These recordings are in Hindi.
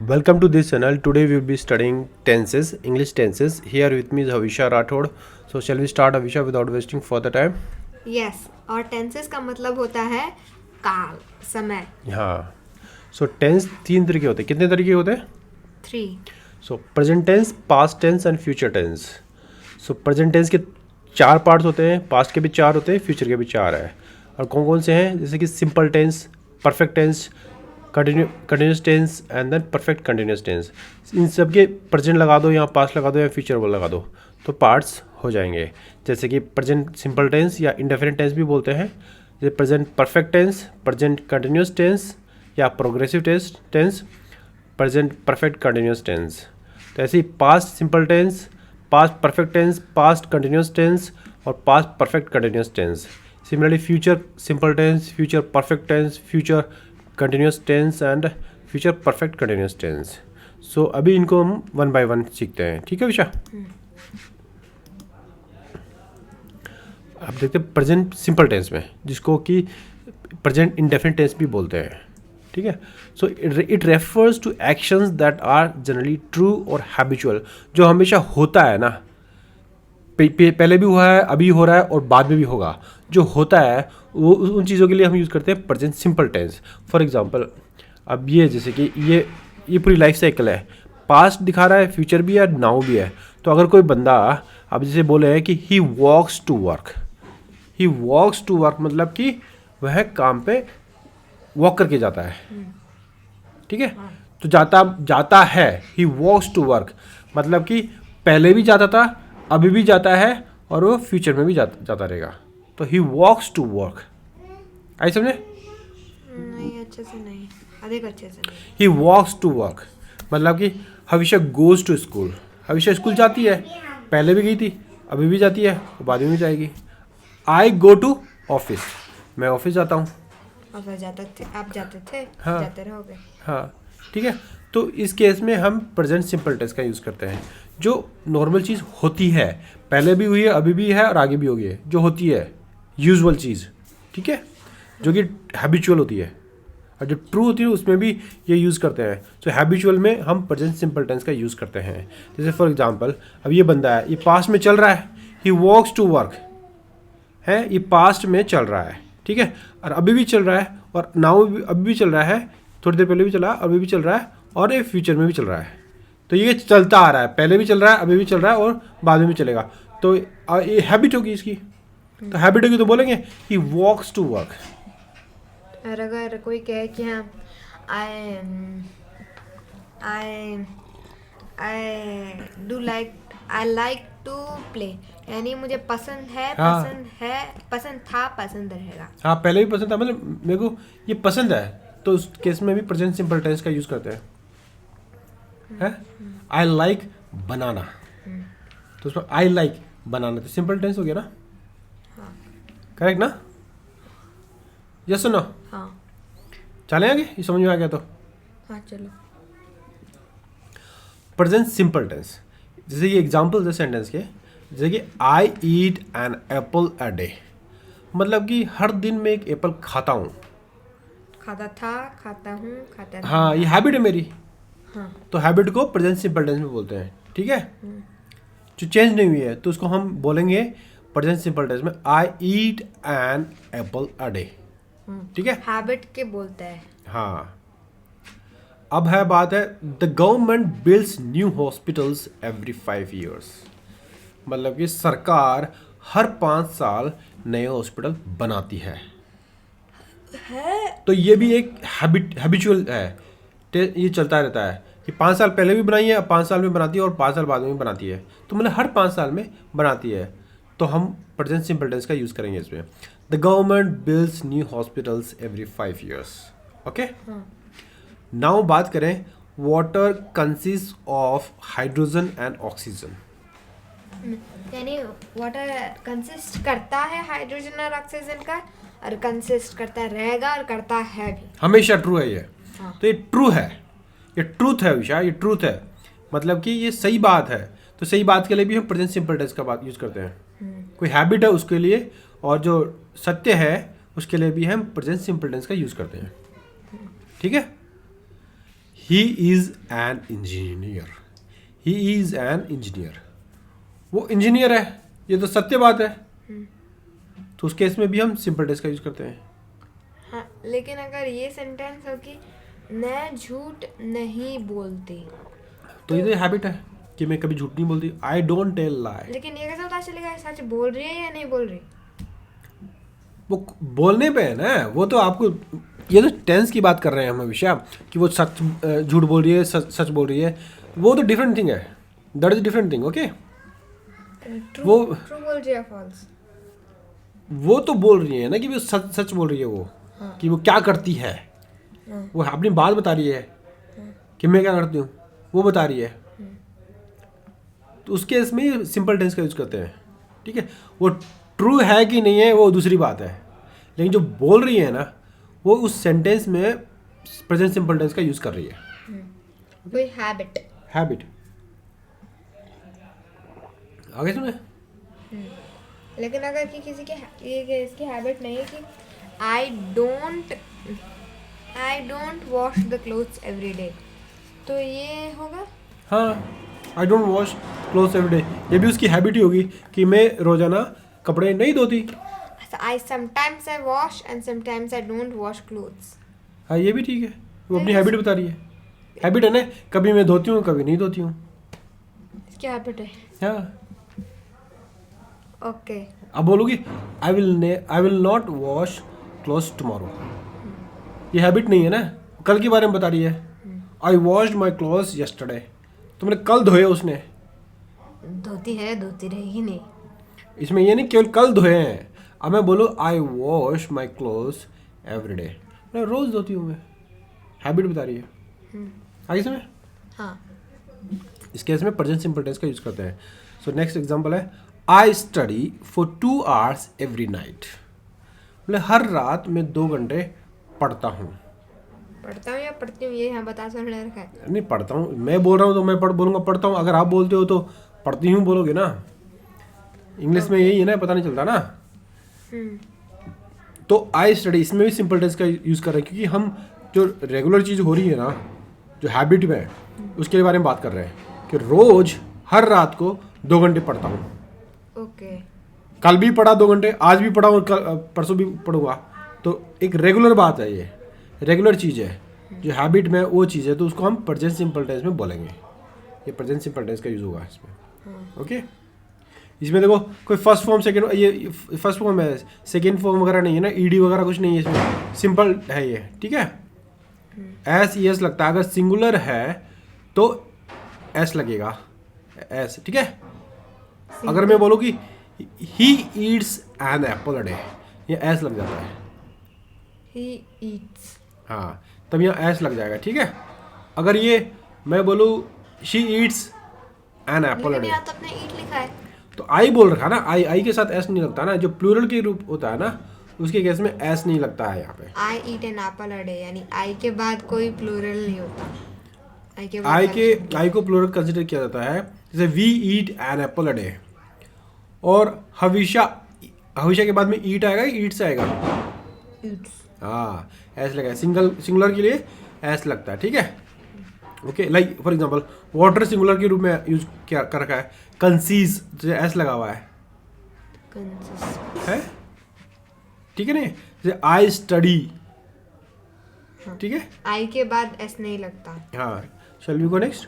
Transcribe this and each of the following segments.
Welcome to this channel. Today we will be studying tenses, English tenses. Here with me is Havisha Rathod. So shall we start, Havisha, without wasting further time? Yes और टेंसेस का मतलब होता है काल समय। हाँ. So tense तीन तरीके होते हैं. कितने तरीके होते हैं? 3 So present tense, past tense and future tense. So present tense के चार पार्ट्स होते हैं, past के भी चार होते हैं, future के भी चार है. और कौन कौन से हैं? जैसे कि simple tense, perfect tense, continuous tense and then perfect continuous tense. इन सब के प्रेजेंट लगा दो, यहाँ पास्ट लगा दो या फ्यूचर वो लगा दो तो पार्ट्स हो जाएंगे. जैसे कि प्रेजेंट सिंपल टेंस या इंडेफिनिट टेंस भी बोलते हैं, जैसे present perfect tense, present continuous tense या progressive tense, present perfect continuous tense. तो ऐसे ही past simple tense, past perfect tense, past continuous tense और past perfect continuous tense. Similarly future simple tense, future perfect tense, future continuous tense and future perfect continuous tense. So अभी इनको हम वन बाय वन सीखते हैं. ठीक है विशा? अब देखते हैं प्रेजेंट सिंपल टेंस में, जिसको कि प्रेजेंट इंडेफिनिट टेंस भी बोलते हैं. ठीक है. So it refers to actions that are generally true और हैबिचुअल. जो हमेशा होता है ना, पहले भी हुआ है, अभी हो रहा है और बाद में भी होगा. जो होता है वो उन चीज़ों के लिए हम यूज़ करते हैं present simple tense. For example अब ये जैसे कि ये पूरी लाइफ साइकिल है, पास्ट दिखा रहा है, फ्यूचर भी है, नाउ भी है. तो अगर कोई बंदा अब जैसे बोले हैं कि he walks to work, he walks to work मतलब कि वह काम पे वॉक करके जाता है. ठीक है. तो जाता है, ही वॉक्स टू वर्क मतलब कि पहले भी जाता था, अभी भी जाता है और वो फ्यूचर में भी जाता रहेगा. तो ही वॉक्स टू वर्क. आई समझे? नहीं, अच्छे से नहीं, अधिक अच्छे से नहीं. ही वॉक्स टू वर्क मतलब कि हमेशा गोज टू स्कूल. हमेशा स्कूल जाती है, पहले भी गई थी, अभी भी जाती है, बाद में भी जाएगी. आई गो टू ऑफिस, मैं ऑफिस जाता हूँ. और फिर जाते थे, आप जाते थे, हाँ. जाते रहोगे. हाँ. ठीक है. तो इस केस में हम प्रेजेंट सिंपल टेंस का यूज़ करते हैं. जो नॉर्मल चीज़ होती है, पहले भी हुई है, अभी भी है और आगे भी होगी, जो होती है यूजुअल चीज़. ठीक है. जो कि हैबिचुअल होती है और जो ट्रू होती है उसमें भी ये यूज़ करते हैं. तो हैबिचुअल में हम प्रेजेंट सिंपल टेंस का यूज़ करते हैं. जैसे फॉर एग्जांपल अब ये बंदा है, ये पास्ट में चल रहा है, ही वॉक्स टू वर्क है, ये पास्ट में चल रहा है. ठीक है. और अभी भी चल रहा है और नाउ अभी भी चल रहा है, थोड़ी देर पहले भी चला, अभी भी चल रहा है और ये फ्यूचर में भी चल रहा है. तो ये चलता आ रहा है, पहले भी चल रहा है, अभी भी चल रहा है और बाद में भी चलेगा. तो ये हैबिट होगी इसकी. तो हैबिट होगी तो बोलेंगे ही वॉक्स टू वर्क. और अगर कोई कहे कि हाँ I I I do like I like to play, यानी मुझे पसंद है, हाँ. पसंद है, पसंद था, पसंद रहेगा. हाँ, पहले भी पसंद था, मतलब मेरे को ये पसंद है, तो उस केस में भी प्रेजेंट सिंपल टेंस का यूज़ करते हैं. आई लाइक बनाना, तो उसमें आई लाइक बनाना तो सिंपल टेंस हो गया ना. करेक्ट ना? Yes no? हाँ. चले आगे, ये समझ में आ गया तो. हाँ चलो. प्रेजेंट सिंपल टेंस, जैसे कि एग्जाम्पल है सेंटेंस के, जैसे कि I eat an apple a day, मतलब कि हर दिन मैं एक एप्पल खाता हूँ. खाता था, खाता हूँ, खाता रहूँगा. हाँ, ये हैबिट है मेरी. हाँ. तो हैबिट को प्रेजेंट सिंपल टेंस में बोलते हैं. ठीक है. जो चेंज नहीं हुई है तो उसको हम बोलेंगे प्रेजेंट सिंपल टेंस में I eat an apple a day. ठीक है. हैबिट के बोलते हैं. हाँ. अब है बात है the government builds new hospitals every 5 years, मतलब कि सरकार हर 5 साल नए हॉस्पिटल बनाती है. तो ये भी एक हैबिचुअल है. ये चलता रहता है कि 5 साल पहले भी बनाई है, 5 साल में बनाती है और 5 साल बाद में भी बनाती है. तो मतलब हर 5 साल में बनाती है. तो हम प्रेजेंट सिंपल टेंस का यूज़ करेंगे इसमें. The government builds new hospitals every 5 years. Okay. Now बात करें water consist of hydrogen and oxygen. यानी वाटर कंसिस्ट करता है हाइड्रोजन और ऑक्सीजन का, और कंसिस्ट करता रहेगा और करता है भी. हमेशा ट्रू है ये. हाँ. तो ये ट्रू है, ये ट्रूथ है विशा, ये ट्रूथ है, मतलब कि ये सही बात है. तो सही बात के लिए भी हम प्रेजेंट सिंपल टेंस का बात यूज़ करते हैं. कोई हैबिट है उसके लिए, और जो सत्य है उसके लिए भी हम प्रेजेंट सिंपल टेंस का यूज़ करते हैं. ठीक है. He is an engineer, he is an engineer, वो इंजीनियर है, ये तो सत्य बात है। तो उस केस में भी हम सिंपल टेंस का यूज़ करते हैं। हाँ, लेकिन अगर ये सेंटेंस हो कि मैं झूठ नहीं बोलती, तो ये तो हैबिट है कि मैं कभी झूठ नहीं बोलती, आई डोंट टेल लाई। लेकिन ये कैसे पता चलेगा ये सच बोल रही है या नहीं बोल रही? वो बोलने पे है ना, वो तो आपको, ये तो टेंस की बात कर रहे हैं हम हमेशा कि वो सच झूठ बोल रही है, सच बोल रही है, वो तो डिफरेंट थिंग है, that is different thing. Okay, true वो- ट्रू बोल रही है फॉल्स? वो तो बोल रही है ना कि वो सच सच बोल रही है, वो हाँ। कि वो क्या करती है, हाँ। वो अपनी बात बता रही है कि मैं क्या करती हूँ, वो बता रही है। तो उस केस में सिंपल टेंस का यूज करते हैं। ठीक है, वो ट्रू है कि नहीं है वो दूसरी बात है, लेकिन जो बोल रही है ना वो उस सेंटेंस में प्रेजेंट सिंपल टेंस का यूज कर रही है। कोई हैबिट। हैबिट आगे सुने। लेकिन अगर कि किसी के ये इसकी हैबिट नहीं है कि I don't wash the clothes every day, तो ये होगा। हाँ, I don't wash clothes every day, ये भी उसकी हैबिट ही होगी कि मैं रोजाना कपड़े नहीं धोती। I sometimes I wash and sometimes I don't wash clothes. हाँ, ये भी ठीक है, वो अपनी हैबिट बता रही है। हैबिट है ना, कभी मैं धोती हूँ कभी नहीं धोती हूँ। इसकी हैबिट है। हाँ, ओके। अब बोलोगी I will not wash clothes tomorrow, ये हैबिट नहीं है ना, कल के बारे में बता रही है। आई वॉश्ड माई क्लोथ्स यस्टरडे, तुमने कल धोए उसने, धोती है, धोती रहेगी नहीं। इसमें ये नहीं केवल कल धोए हैं। अब मैं बोलूँ I wash my clothes every day, मैं रोज धोती हूँ, मैं हैबिट बता रही है। आगे समय हाँ। इस केस में प्रेजेंट सिंपल टेंस का यूज करते हैं। सो नेक्स्ट एग्जांपल है I study for 2 hours every night, मतलब हर रात मैं 2 घंटे पढ़ता हूँ। पढ़ता हूँ या पढ़ती हूँ, ये यहाँ बता कर रखा है। नहीं पढ़ता हूँ, मैं बोल रहा हूँ तो मैं बोलूँगा पढ़ता हूँ, अगर आप बोलते हो तो पढ़ती हूँ बोलोगे ना। इंग्लिश में यही है ना, पता नहीं चलता ना। तो आई स्टडी, इसमें भी सिंपल टेंस का यूज़ कर रहे हैं क्योंकि हम जो रेगुलर चीज़ हो रही है ना, जो हैबिट में है, उसके बारे में बात कर रहे हैं कि रोज हर रात को 2 घंटे पढ़ता हूँ। ओके। कल भी पढ़ा 2 घंटे, आज भी पढ़ा और परसों भी पढ़ूंगा। तो एक रेगुलर बात है, ये रेगुलर चीज़ है, जो हैबिट में वो चीज़ है, तो उसको हम प्रेजेंट सिंपल टेंस में बोलेंगे। ये प्रेजेंट सिंपल टेंस का यूज़ होगा इसमें। ओके, इसमें देखो कोई फर्स्ट फॉर्म सेकंड, ये फर्स्ट फॉर्म है, सेकंड फॉर्म वगैरह नहीं है ना, ईडी वगैरह कुछ नहीं है इसमें, सिंपल है ये। ठीक है, एस ई एस लगता है, अगर सिंगुलर है तो एस लगेगा, एस। ठीक है, अगर मैं बोलूँ कि he eats an apple a day, ये एस लग जाता है। He eats. हाँ, तब यहाँ एस लग जाएगा। ठीक है, अगर ये मैं बोलूँ she eats an apple a लेकिन डे, यहाँ तो अपने ईट लिखा है। तो आई बोल रखा ना, आई के साथ एस नहीं लगता ना, जो प्लूरल के रूप होता है ना उसके केस में एस नहीं लगता है यहाँ पे। I eat an apple a day, यानी आई के बाद कोई प्लूरल नहीं होता। आई को प्लूरल कंसिडर किया जाता है, जैसे we eat an apple a day, और हमेशा के बाद में ईट आएगा, ईट्स आएगा। ईट्स। हाँ, एस लगा है, सिंगुलर के लिए एस लगता है। ठीक है, okay, like for example water singular के रूप में यूज क्या कर रखा है, कंसीज, जैसे एस लगा हुआ है। ठीक है ना, जैसे आई स्टडी। ठीक है, आई के बाद एस नहीं लगता। हाँ, शैल वी गो नेक्स्ट।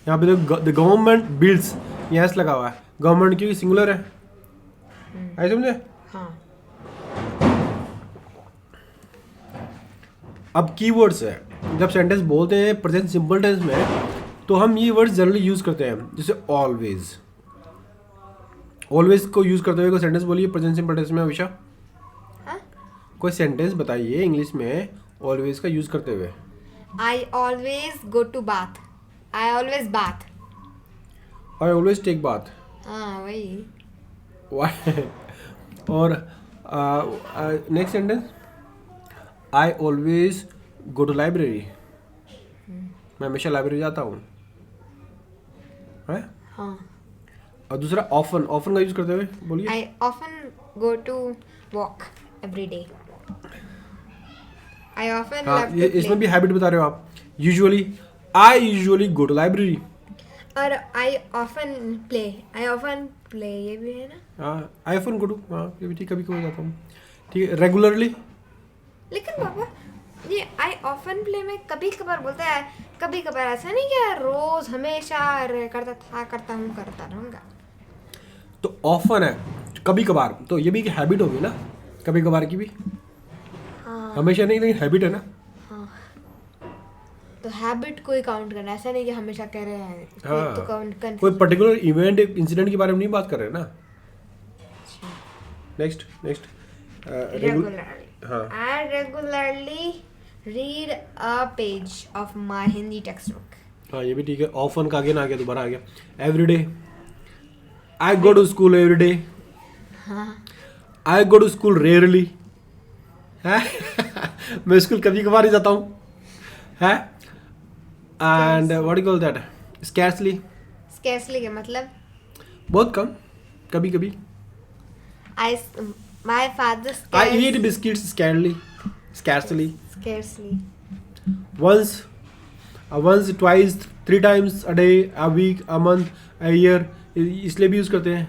यहाँ पे देखो द गवर्नमेंट बिल्ड्स, ये एस लगा हुआ है, गवर्नमेंट क्योंकि सिंगुलर है। आई समझे। हाँ। अब कीवर्ड्स है, जब सेंटेंस बोलते हैं प्रेजेंट सिंपल टेंस में, तो हम ये वर्ड्स जनरली यूज करते हैं, जैसे ऑलवेज। ऑलवेज को यूज करते हुए कोई सेंटेंस बोलिए प्रेजेंट सिंपल टेंस में हमेशा। हाँ? कोई सेंटेंस बताइए इंग्लिश में ऑलवेज का यूज करते हुए। I always go to bath. I always bath. I always take bath. हाँ, वही। और next sentence, I always go to library, मैं हमेशा लाइब्रेरी जाता हूँ, है। हाँ। और दूसरा ऑफन, ऑफन का यूज करते हुए बोलिए। I often go to walk every day. I often हाँ, ये इसमें भी हैबिट बता रहे हो आप, usually, I usually go to library. और आई ऑफन प्ले ये भी है ना। हाँ, आई ऑफन गो टू, हाँ ये भी ठीक, कभी कभी जाता हूँ। ठीक है, रेगुलरली। लेकिन पापा ये आई ऑफन प्ले में कभी कभार बोलता है, कभी कभार, ऐसा नहीं क्या रोज हमेशा करता रहूंगा। तो ऑफन है, कभी कभार, तो ये भी एक हैबिट होगी ना, कभी कभार की भी। हाँ हमेशा नहीं, लेकिन हैबिट है ना। हाँ, तो हैबिट को ही काउंट करना, ऐसा नहीं कि हमेशा कह रहे हैं। हाँ, तो काउंट कोई पर्टिकुलर इवेंट, इंसिडेंट के बारे में नहीं बात कर रहे हैं ना। Next regularly. हाँ, I regularly read a page of my Hindi textbook. हाँ ये भी ठीक है। ऑफन का आगे ना, आ गया, दोबारा आ गया। Everyday, I go to school everyday. हाँ I go to school rarely है। मैं स्कूल कभी कभार ही जाता हूँ है। And what you call that, scarcely, scarcely का मतलब बहुत कम, कभी कभी। my father I eat biscuits scarcely scarcely once twice 3 times a day, a week, a month, a year, इसलिए भी यूज़ करते हैं।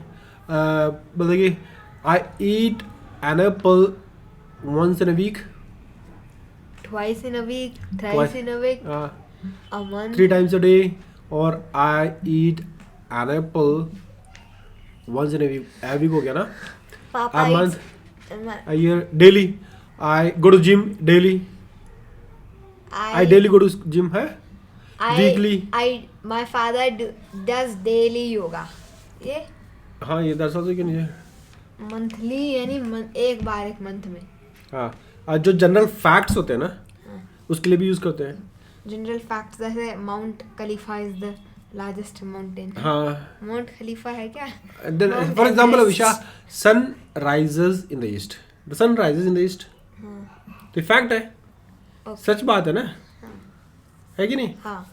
मतलब कि I eat an apple once in a week, twice in a week, thrice in a week, a month, 3 times a day, और I eat an apple once in a week हो गया ना, Papa a month, eats, a year, daily, I go to gym daily, I daily go to gym है, weekly, my father does daily yoga. ये हाँ ये दरअसल से क्यों नहीं है। मंथली यानी एक बार एक मंथ में। हाँ, और जो जनरल फैक्ट्स होते हैं ना, उसके लिए भी यूज़ करते हैं। जनरल फैक्ट्स जैसे mount Khalifa is the largest mountain. हाँ, माउंट खलीफा है क्या? For example Avisha, sun rises in the east, the sun rises in the east, तो फैक्ट है, Okay. सच बात है ना, है कि नहीं। हाँ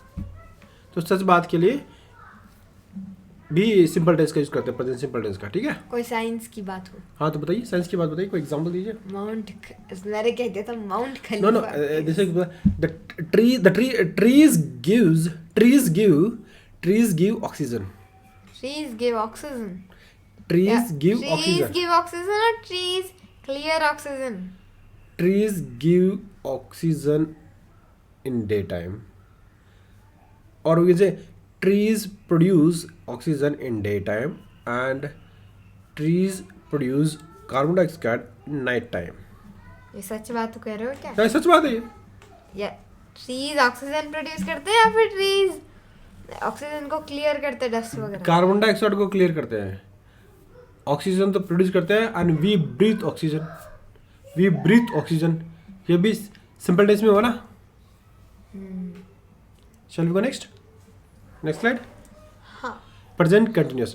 तो सच बात के लिए भी सिंपल टेंस का यूज करते हैं, प्रेजेंट सिंपल टेंस का। ठीक है, कोई साइंस की बात हो, हाँ तो बताइए, साइंस की बात बताइए, कोई एग्जांपल दीजिए। माउंट मेरे कहते तो mount no no, Khalifa. the trees give oxygen. Trees give oxygen. Trees give trees oxygen. give oxygen or trees clear oxygen? Trees give oxygen in daytime, or we can say trees produce oxygen in daytime and trees produce carbon dioxide in night time. ये सच बात तो कह रहे हो क्या? क्या सच बात है ये? या ट्रीज ऑक्सीजन प्रोड्यूस करते हैं या फिर ट्रीज ऑक्सीजन को क्लियर करते हैं, डस्ट वगैरह? कार्बन डाइऑक्साइड को क्लियर करते हैं, ऑक्सीजन तो प्रोड्यूस करते हैं, एंड वी ब्रीथ ऑक्सीजन। ये भी सिंपल टेंस में हुआ ना। Shall we go next slide. हाँ प्रेजेंट कंटिन्यूअस।